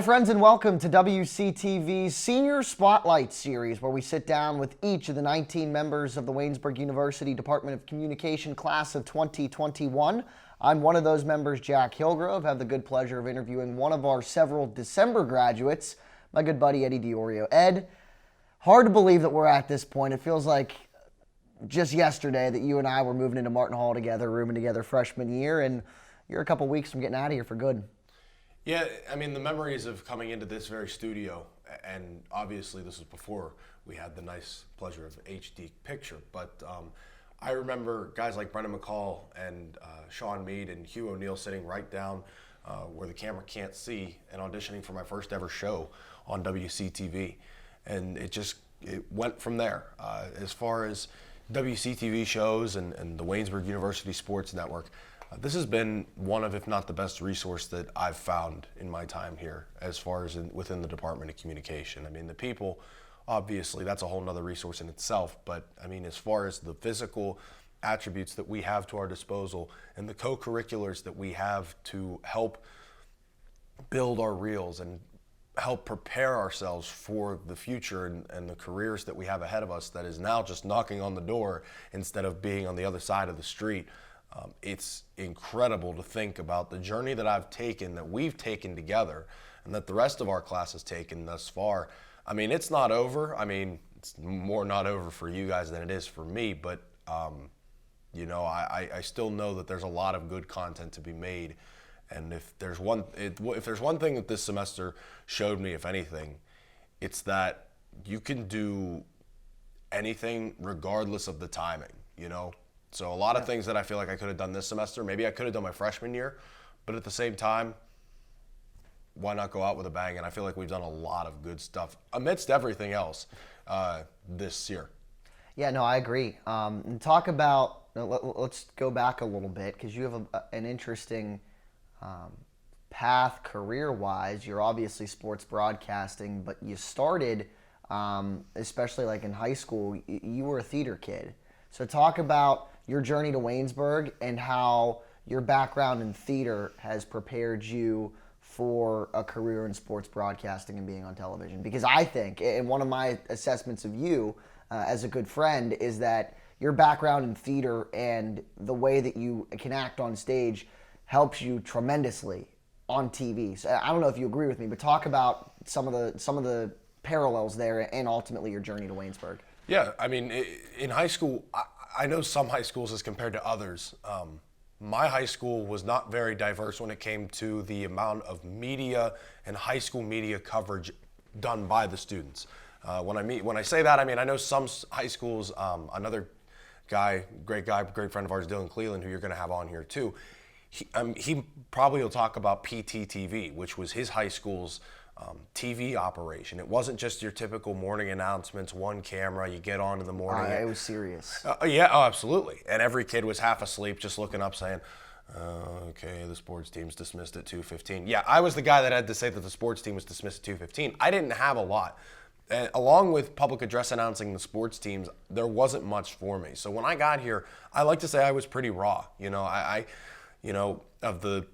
Hi, friends, and welcome to WCTV's Senior Spotlight Series, where we sit down with each of the 19 members of the Waynesburg University Department of Communication class of 2021. I'm one of those members, Jack Hillgrove. I have the good pleasure of interviewing one of our several December graduates, my good buddy Eddie Diorio. Ed, hard to believe that we're at this point. It feels like just yesterday that you and I were moving into Martin Hall together, rooming together freshman year, and you're a couple weeks from getting out of here for good. Yeah, I mean, the memories of coming into this very studio, and obviously this was before we had the nice pleasure of HD picture, but I remember guys like Brendan McCall and Sean Mead and Hugh O'Neill sitting right down where the camera can't see and auditioning for my first ever show on WCTV. And it went from there. As far as WCTV shows and the Waynesburg University Sports Network, this has been one of, if not the best resource that I've found in my time here as far as within the Department of Communication. I mean, the people, obviously, that's a whole nother resource in itself, but I mean, as far as the physical attributes that we have to our disposal and the co-curriculars that we have to help build our reels and help prepare ourselves for the future and the careers that we have ahead of us that is now just knocking on the door instead of being on the other side of the street. It's incredible to think about the journey that I've taken, that we've taken together, and that the rest of our class has taken thus far. I mean, it's not over. I mean, it's more not over for you guys than it is for me, but you know, I still know that there's a lot of good content to be made. And if there's one thing that this semester showed me, if anything, it's that you can do anything regardless of the timing, you know? So a lot of things that I feel like I could have done this semester, maybe I could have done my freshman year, but at the same time, why not go out with a bang? And I feel like we've done a lot of good stuff amidst everything else this year. Yeah, no, I agree. And talk about, let's go back a little bit, because you have an interesting path career-wise. You're obviously sports broadcasting, but you started, especially like in high school, you were a theater kid. So talk about your journey to Waynesburg and how your background in theater has prepared you for a career in sports broadcasting and being on television. Because I think, and one of my assessments of you as a good friend, is that your background in theater and the way that you can act on stage helps you tremendously on TV. So I don't know if you agree with me, but talk about some of the parallels there and ultimately your journey to Waynesburg. Yeah, I mean, in high school, I know some high schools as compared to others. My high school was not very diverse when it came to the amount of media and high school media coverage done by the students. When I say that, I mean, I know some high schools, another guy, great friend of ours, Dylan Cleland, who you're gonna have on here too, he probably will talk about PTTV, which was his high school's TV operation. It wasn't just your typical morning announcements, one camera, you get on in the morning. It was serious. Yeah, oh, absolutely. And every kid was half asleep just looking up saying, okay, the sports team's dismissed at 2:15. Yeah, I was the guy that had to say that the sports team was dismissed at 2:15. I didn't have a lot. And along with public address announcing the sports teams, there wasn't much for me. So when I got here, I like to say I was pretty raw. You know, I of the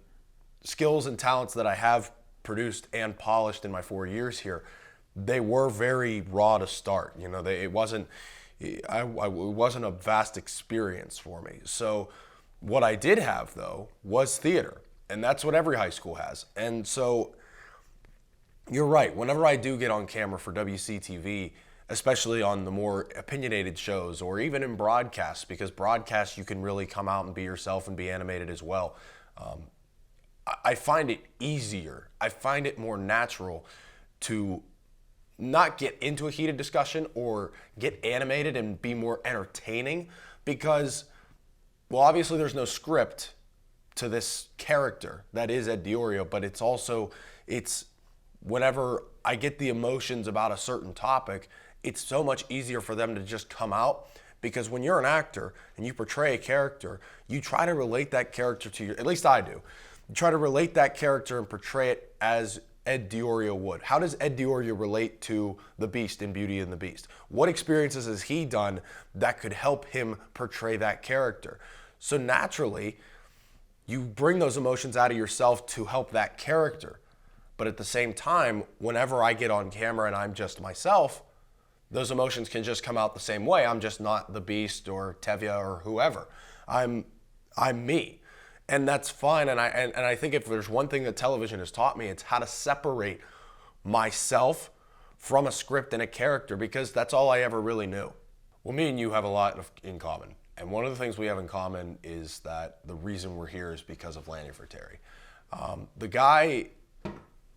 skills and talents that I have produced and polished in my 4 years here, they were very raw to start. You know, it wasn't a vast experience for me. So what I did have though was theater, and that's what every high school has. And so you're right. Whenever I do get on camera for WCTV, especially on the more opinionated shows or even in broadcasts, because broadcasts you can really come out and be yourself and be animated as well. I find it easier. I find it more natural to not get into a heated discussion or get animated and be more entertaining because, well, obviously there's no script to this character that is Ed Diorio, but it's whenever I get the emotions about a certain topic, it's so much easier for them to just come out. Because when you're an actor and you portray a character, you try to relate that character to at least I do. You try to relate that character and portray it as Ed Diorio would. How does Ed Diorio relate to the Beast in Beauty and the Beast? What experiences has he done that could help him portray that character? So naturally, you bring those emotions out of yourself to help that character. But at the same time, whenever I get on camera and I'm just myself, those emotions can just come out the same way. I'm just not the Beast or Tevye or whoever. I'm me. And that's fine. And I think if there's one thing that television has taught me, it's how to separate myself from a script and a character, because that's all I ever really knew. Well, me and you have a lot in common. And one of the things we have in common is that the reason we're here is because of Lanny Fratteri. The guy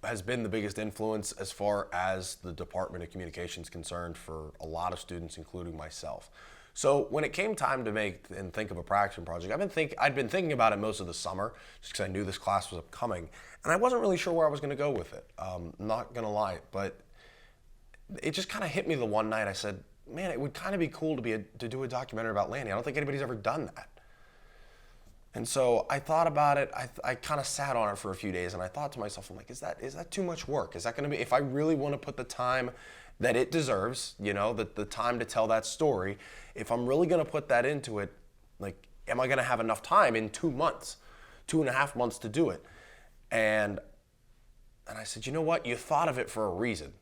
has been the biggest influence as far as the Department of Communications concerned for a lot of students, including myself. So when it came time to make and think of a practicum project, I'd been thinking about it most of the summer, just because I knew this class was upcoming, and I wasn't really sure where I was going to go with it. Not going to lie, but it just kind of hit me the one night. I said, man, it would kind of be cool to do a documentary about Lanny. I don't think anybody's ever done that. And so I thought about it. I kind of sat on it for a few days, and I thought to myself, I'm like, is that too much work? Is that going to be, if I really want to put the time that it deserves, the time to tell that story, if I'm really going to put that into it, like, am I going to have enough time in 2 months, 2.5 months to do it? And I said, you know what? You thought of it for a reason,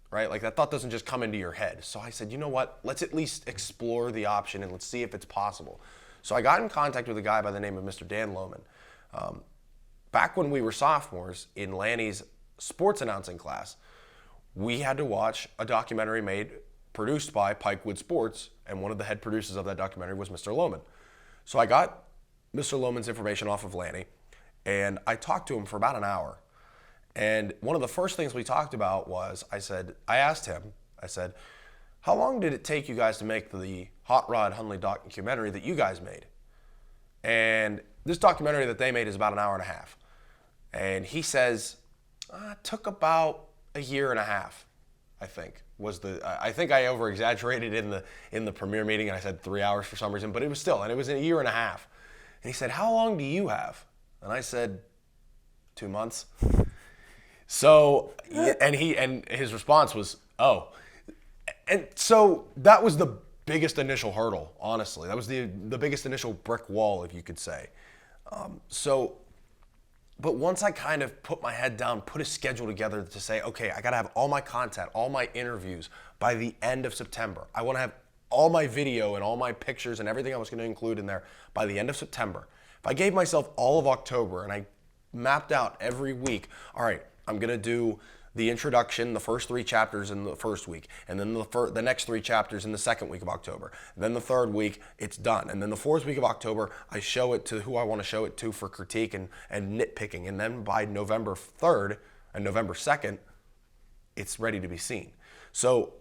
right? Like, that thought doesn't just come into your head. So I said, you know what? Let's at least explore the option and let's see if it's possible. So I got in contact with a guy by the name of Mr. Dan Lohman. Back when we were sophomores in Lanny's sports announcing class, we had to watch a documentary produced by Pikewood Sports, and one of the head producers of that documentary was Mr. Lohman. So I got Mr. Lohman's information off of Lanny, and I talked to him for about an hour. And one of the first things we talked about was, I asked him, how long did it take you guys to make the Hot Rod Hundley documentary that you guys made? And this documentary that they made is about an hour and a half. And he says, it took about a year and a half, I think. I think I over-exaggerated in the premiere meeting, and I said 3 hours for some reason, but it was a year and a half. And he said, how long do you have? And I said, 2 months. So, and his response was, oh. And so that was the biggest initial hurdle, honestly. That was the biggest initial brick wall, if you could say. But once I kind of put my head down, put a schedule together to say, okay, I got to have all my content, all my interviews by the end of September. I want to have all my video and all my pictures and everything I was going to include in there by the end of September. If I gave myself all of October and I mapped out every week, all right, I'm going to do the introduction, the first 3 chapters in the first week, and then the next 3 chapters in the second week of October. And then the third week, it's done. And then the fourth week of October, I show it to who I want to show it to for critique and nitpicking. And then by November 3rd and November 2nd, it's ready to be seen. So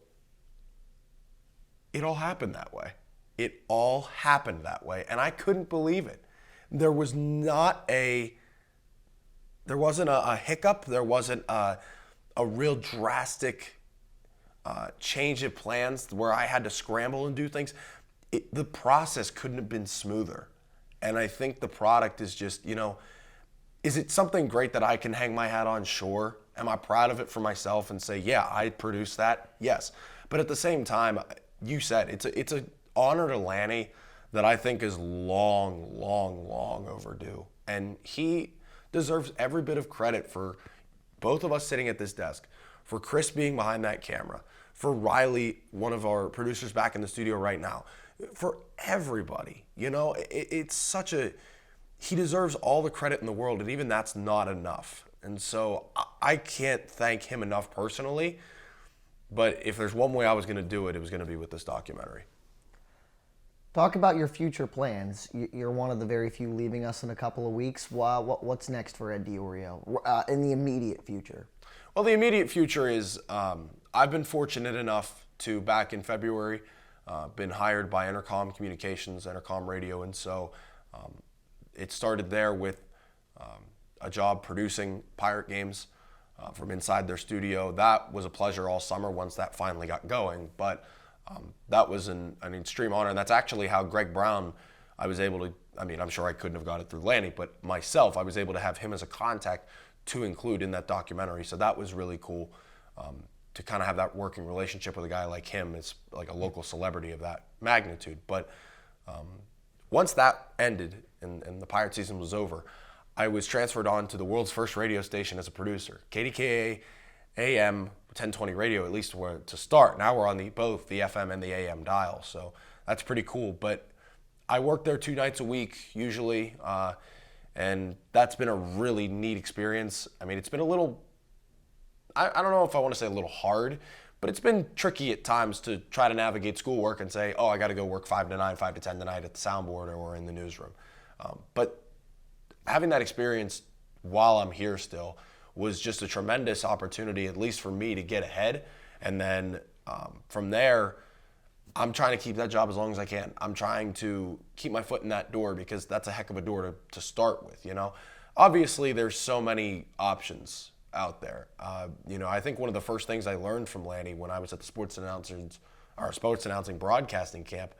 it all happened that way. It all happened that way. And I couldn't believe it. There wasn't a hiccup. There wasn't a real drastic change of plans where I had to scramble and do things. The process couldn't have been smoother. And I think the product is just, is it something great that I can hang my hat on? Sure. Am I proud of it for myself and say, yeah, I produced that? Yes. But at the same time, you said it's an honor to Lanny that I think is long, long, long overdue. And he deserves every bit of credit for both of us sitting at this desk, for Chris being behind that camera, for Riley, one of our producers back in the studio right now, for everybody. It's such he deserves all the credit in the world, and even that's not enough. And so I can't thank him enough personally, but if there's one way I was going to do it, it was going to be with this documentary. Talk about your future plans. You're one of the very few leaving us in a couple of weeks. What's next for Ed Diorio in the immediate future? Well, the immediate future is I've been fortunate enough to, back in February, been hired by Intercom Communications, Intercom Radio, and so it started there with a job producing Pirate games from inside their studio. That was a pleasure all summer once that finally got going, but that was an extreme honor, and that's actually how Greg Brown, I was able to, I'm sure I couldn't have got it through Lanny, but myself, I was able to have him as a contact to include in that documentary. So that was really cool to kind of have that working relationship with a guy like him. It's like a local celebrity of that magnitude. But once that ended and the Pirate season was over, I was transferred on to the world's first radio station as a producer, KDKA AM 1020 radio, at least to start. Now we're on both the FM and the AM dial, so that's pretty cool. But I worked there 2 nights a week usually, and that's been a really neat experience. I mean, it's been a little, I don't know if I want to say a little hard, but it's been tricky at times to try to navigate schoolwork and say, oh, I got to go work 5 to 9, 5 to 10 tonight at the soundboard or in the newsroom. But having that experience while I'm here still was just a tremendous opportunity, at least for me, to get ahead. And then from there, I'm trying to keep that job as long as I can. I'm trying to keep my foot in that door because that's a heck of a door to start with, you know. Obviously, there's so many options out there. You know, I think one of the first things I learned from Lanny when I was at the sports announcing broadcasting camp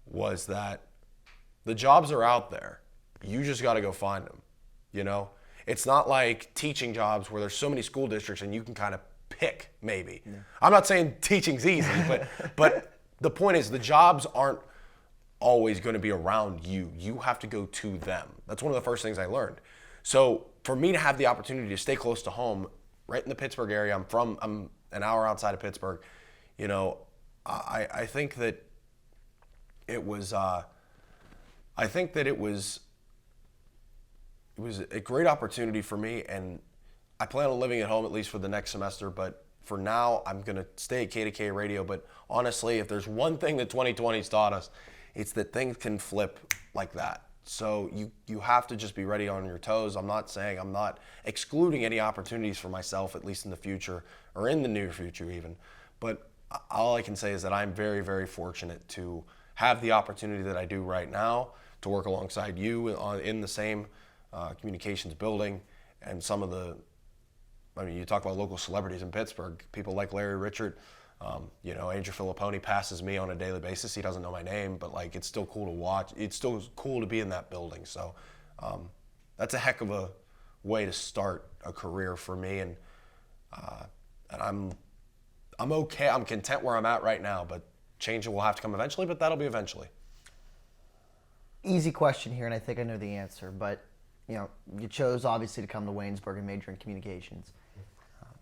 was that the jobs are out there. You just got to go find them, you know? It's not like teaching jobs where there's so many school districts and you can kind of pick, maybe. Yeah. I'm not saying teaching's easy, but the point is the jobs aren't always going to be around you. You have to go to them. That's one of the first things I learned. So for me to have the opportunity to stay close to home, right in the Pittsburgh area, I'm an hour outside of Pittsburgh, you know, I think that it was it was a great opportunity for me, and I plan on living at home at least for the next semester, but for now, I'm going to stay at KDK Radio. But honestly, if there's one thing that 2020's taught us, it's that things can flip like that. So you have to just be ready on your toes. I'm not excluding any opportunities for myself, at least in the future, or in the near future even. But all I can say is that I'm very, very fortunate to have the opportunity that I do right now to work alongside you in the same communications building, and some of the, I mean, you talk about local celebrities in Pittsburgh, people like Larry Richert, you know, Andrew Filipponi passes me on a daily basis. He doesn't know my name, but like, it's still cool to watch. It's still cool to be in that building. So that's a heck of a way to start a career for me. And I'm okay. I'm content where I'm at right now, but change will have to come eventually, but that'll be eventually. Easy question here, and I think I know the answer, but you know, you chose obviously to come to Waynesburg and major in communications.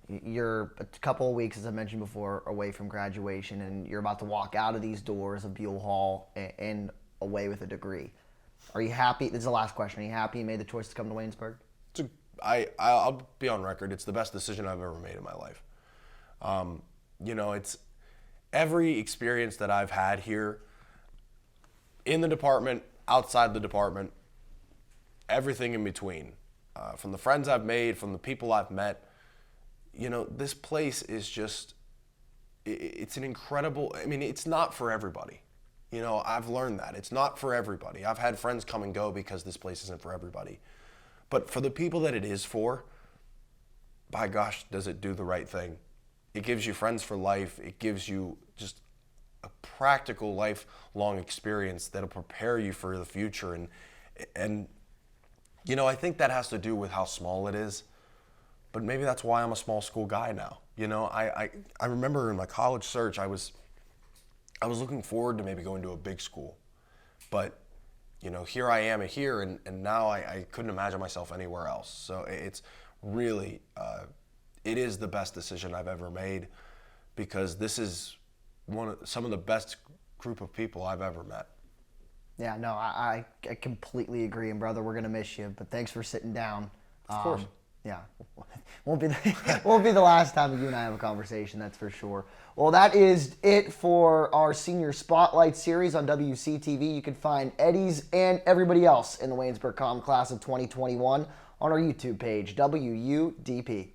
You're a couple of weeks, as I mentioned before, away from graduation, and you're about to walk out of these doors of Buell Hall and away with a degree. Are you happy? This is the last question. Are you happy you made the choice to come to Waynesburg? I'll be on record. It's the best decision I've ever made in my life. You know, it's every experience that I've had here in the department, outside the department, everything in between, from the friends I've made, from the people I've met. You know, this place is just, it's an incredible, I mean, it's not for everybody. You know, I've learned that. It's not for everybody. I've had friends come and go because this place isn't for everybody. But for the people that it is for, by gosh, does it do the right thing. It gives you friends for life. It gives you just a practical lifelong experience that'll prepare you for the future. And you know, I think that has to do with how small it is. But maybe that's why I'm a small school guy now. You know, I remember in my college search, I was looking forward to maybe going to a big school. But, you know, here I am here, and now I couldn't imagine myself anywhere else. So it's really, it is the best decision I've ever made, because this is some of the best group of people I've ever met. Yeah, no, I completely agree, and brother, we're gonna miss you. But thanks for sitting down. Of course. Yeah, won't be the last time you and I have a conversation. That's for sure. Well, that is it for our Senior Spotlight series on WCTV. You can find Eddie's and everybody else in the Waynesburg Com class of 2021 on our YouTube page, WUDP.